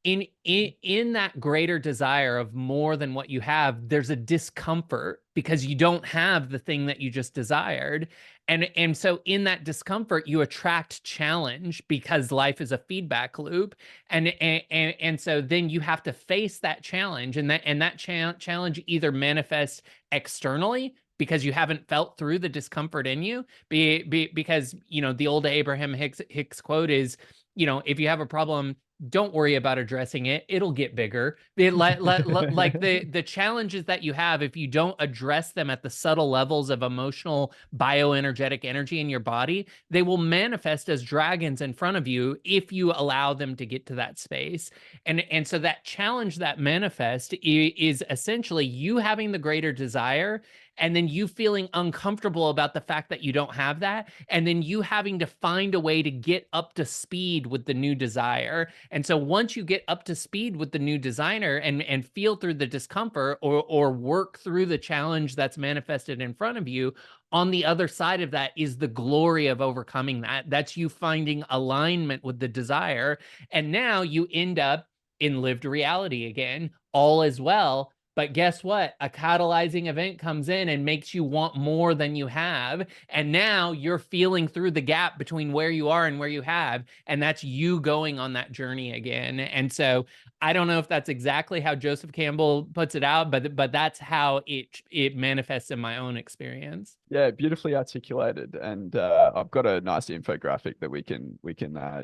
in that greater desire of more than what you have, there's a discomfort because you don't have the thing that you just desired. And so in that discomfort, you attract challenge because life is a feedback loop. And so then you have to face that challenge, and that challenge either manifests externally because you haven't felt through the discomfort in you, because the old Abraham Hicks quote is, if you have a problem, don't worry about addressing it. It'll get bigger. Like the challenges that you have, if you don't address them at the subtle levels of emotional bioenergetic energy in your body, they will manifest as dragons in front of you if you allow them to get to that space. And so that challenge that manifest is essentially you having the greater desire, and then you feeling uncomfortable about the fact that you don't have that, and then you having to find a way to get up to speed with the new desire. And so once you get up to speed with the new designer and feel through the discomfort, or work through the challenge that's manifested in front of you, on the other side of that is the glory of overcoming that. That's you finding alignment with the desire. And now you end up in lived reality again, all is well. But guess what? A catalyzing event comes in and makes you want more than you have. And now you're feeling through the gap between where you are and where you have. And that's you going on that journey again. And so I don't know if that's exactly how Joseph Campbell puts it out, but that's how it manifests in my own experience. Yeah, beautifully articulated. And I've got a nice infographic that we can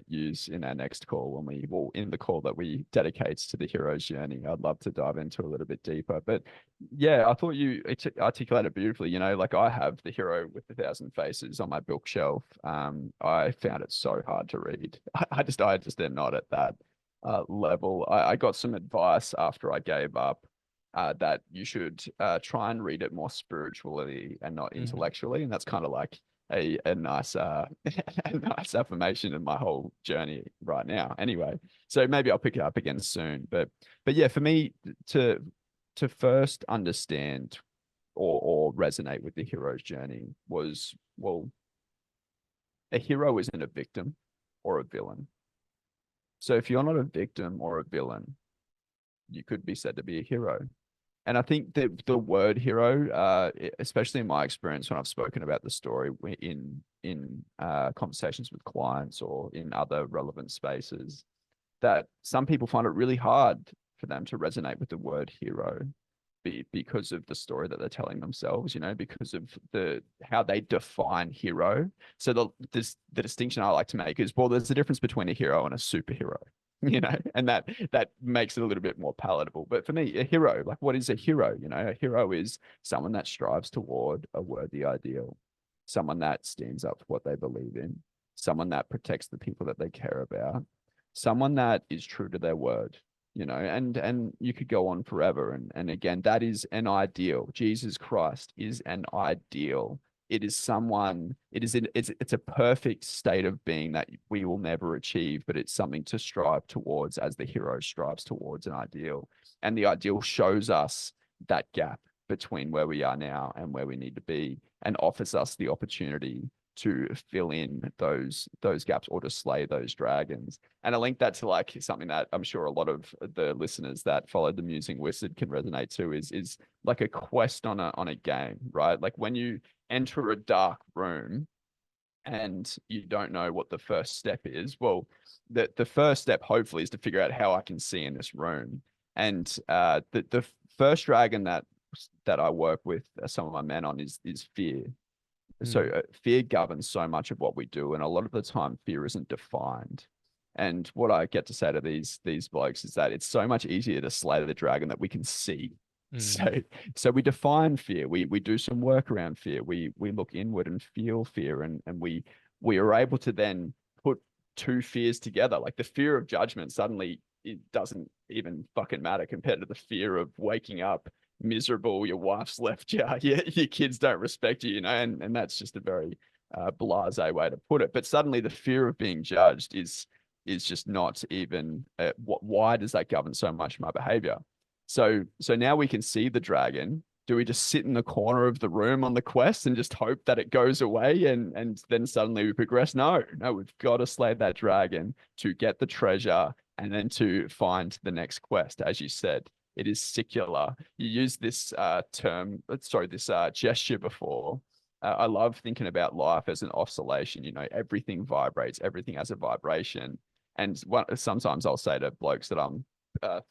use in our next call, in the call that we dedicate to the hero's journey. I'd love to dive into a little bit deeper. But yeah, I thought you articulated beautifully. Like I have The Hero with a Thousand Faces on my bookshelf. I found it so hard to read. I just am not at that level. I got some advice after I gave up, that you should try and read it more spiritually and not intellectually. And that's kind of like a nice a nice affirmation in my whole journey right now. Anyway, so maybe I'll pick it up again soon. But yeah, for me to first understand or resonate with the hero's journey was, well, a hero isn't a victim or a villain. So if you're not a victim or a villain, you could be said to be a hero. And I think that the word hero, especially in my experience when I've spoken about the story in conversations with clients or in other relevant spaces, that some people find it really hard for them to resonate with the word hero because of the story that they're telling themselves, because of how they define hero. So the distinction I like to make is, well, there's a difference between a hero and a superhero. And that makes it a little bit more palatable. But for me, a hero, like, what is a hero? A hero is someone that strives toward a worthy ideal, someone that stands up for what they believe in, someone that protects the people that they care about, someone that is true to their word, and you could go on forever. And again, that is an ideal. Jesus Christ is an ideal. It is someone, it's a perfect state of being that we will never achieve, but it's something to strive towards as the hero strives towards an ideal. And the ideal shows us that gap between where we are now and where we need to be, and offers us the opportunity to fill in those gaps or to slay those dragons. And I link that to like something that I'm sure a lot of the listeners that follow the Musing Wizard can resonate to, is like a quest on a game, right? Like when you enter a dark room and you don't know what the first step is, well, the first step hopefully is to figure out how I can see in this room. And the first dragon that I work with some of my men on is fear. So fear governs so much of what we do, and a lot of the time fear isn't defined. And what I get to say to these blokes is that it's so much easier to slay the dragon that we can see. So we define fear. We do some work around fear. We look inward and feel fear, and we are able to then put two fears together. Like the fear of judgment, suddenly it doesn't even fucking matter compared to the fear of waking up miserable, your wife's left you, your kids don't respect you, and that's just a very blasé way to put it. But suddenly the fear of being judged is just not even why does that govern so much of my behavior? So now we can see the dragon Do we just sit in the corner of the room on the quest and just hope that it goes away and then suddenly we progress? No, we've got to slay that dragon to get the treasure and then to find the next quest. As you said, it is secular. You used this this gesture before. I love thinking about life as an oscillation. You know, everything vibrates, everything has a vibration. And sometimes I'll say to blokes that I'm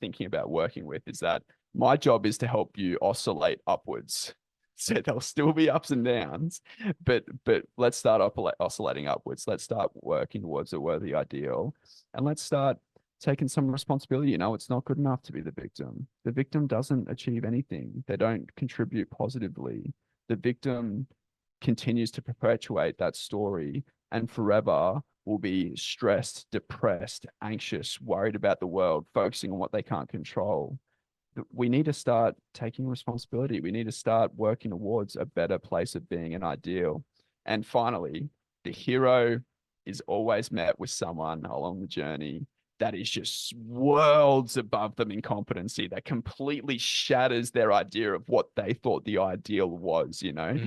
thinking about working with is that my job is to help you oscillate upwards. So there'll still be ups and downs, but let's start oscillating upwards. Let's start working towards a worthy ideal, and let's start taking some responsibility. You know, it's not good enough to be the victim. The victim doesn't achieve anything. They don't contribute positively. The victim continues to perpetuate that story and forever will be stressed, depressed, anxious, worried about the world, focusing on what they can't control. We need to start taking responsibility. We need to start working towards a better place of being, an ideal. And finally, the hero is always met with someone along the journey that is just worlds above them in competency, that completely shatters their idea of what they thought the ideal was. You know,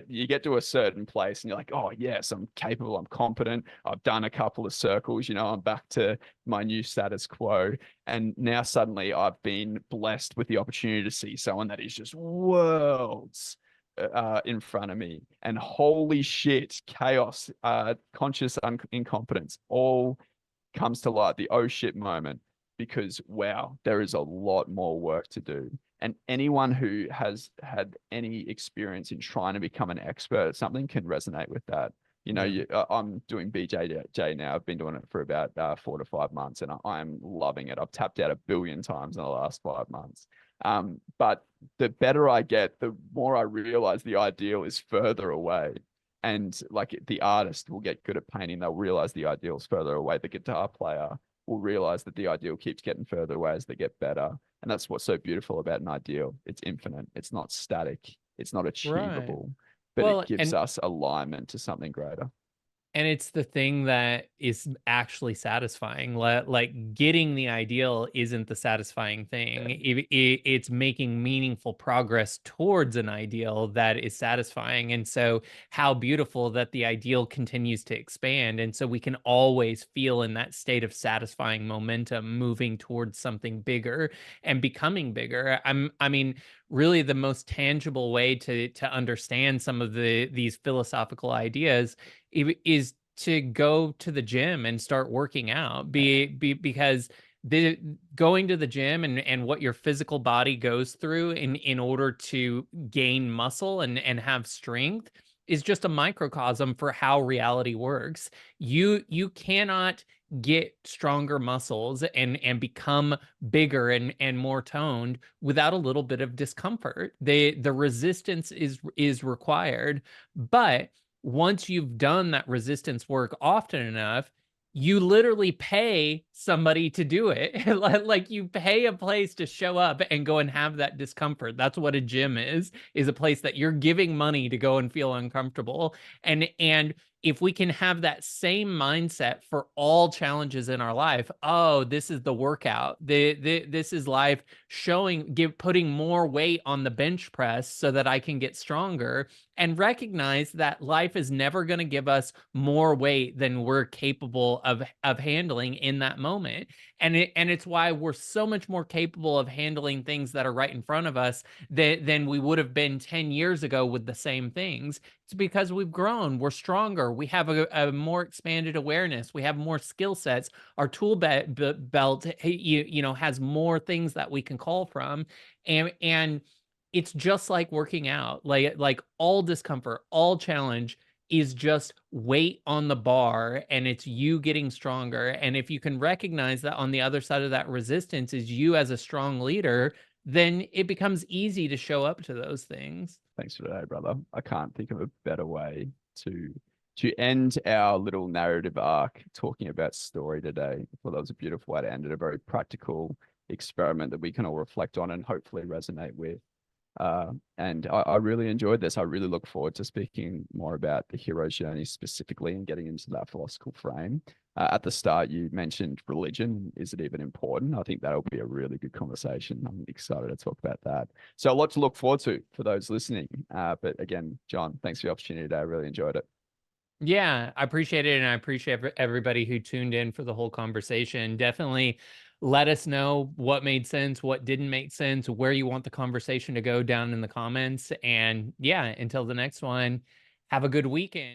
you get to a certain place and you're like, oh yes, I'm capable, I'm competent, I've done a couple of circles, you know, I'm back to my new status quo. And now suddenly I've been blessed with the opportunity to see someone that is just worlds in front of me, and holy shit, chaos, conscious incompetence, all comes to light, the oh shit moment, because wow, there is a lot more work to do. And anyone who has had any experience in trying to become an expert at something can resonate with that. You know, I'm doing BJJ now. I've been doing it for about 4 to 5 months, and I'm loving it. I've tapped out 1 billion times in the last 5 months. But the better I get, the more I realize the ideal is further away. And like the artist will get good at painting, they'll realize the ideal is further away. The guitar player will realize that the ideal keeps getting further away as they get better. And that's what's so beautiful about an ideal. It's infinite. It's not static. It's not achievable, but it gives us alignment to something greater. And it's the thing that is actually satisfying. Like getting the ideal isn't the satisfying thing. It's making meaningful progress towards an ideal that is satisfying. And so how beautiful that the ideal continues to expand. And so we can always feel in that state of satisfying momentum, moving towards something bigger and becoming bigger. I mean, really the most tangible way to understand some of these philosophical ideas is to go to the gym and start working out. Because the going to the gym and what your physical body goes through in order to gain muscle and have strength is just a microcosm for how reality works. You cannot get stronger muscles and become bigger and more toned without a little bit of discomfort. The resistance is required, but once you've done that resistance work often enough, you literally pay somebody to do it. Like you pay a place to show up and go and have that discomfort. That's what a gym is a place that you're giving money to go and feel uncomfortable. And if we can have that same mindset for all challenges in our life, oh, this is the workout. This is life putting more weight on the bench press so that I can get stronger, and recognize that life is never going to give us more weight than we're capable of handling in that moment. And it's why we're so much more capable of handling things that are right in front of us than we would have been 10 years ago with the same things. It's because we've grown, we're stronger, we have a more expanded awareness, we have more skill sets. Our tool belt, has more things that we can call from, and it's just like working out. Like all discomfort, all challenge is just weight on the bar, and it's you getting stronger. And if you can recognize that on the other side of that resistance is you as a strong leader, then it becomes easy to show up to those things. Thanks for that, brother. I can't think of a better way to end our little narrative arc talking about story today. I thought that was a beautiful way to end it, a very practical experiment that we can all reflect on and hopefully resonate with. And I really enjoyed this. I really look forward to speaking more about the hero's journey specifically and getting into that philosophical frame. At the start, you mentioned religion. Is it even important? I think that'll be a really good conversation. I'm excited to talk about that. So a lot to look forward to for those listening. But again, John, thanks for the opportunity today. I really enjoyed it. Yeah, I appreciate it. And I appreciate everybody who tuned in for the whole conversation. Definitely let us know what made sense, what didn't make sense, where you want the conversation to go down in the comments. And yeah, until the next one, have a good weekend.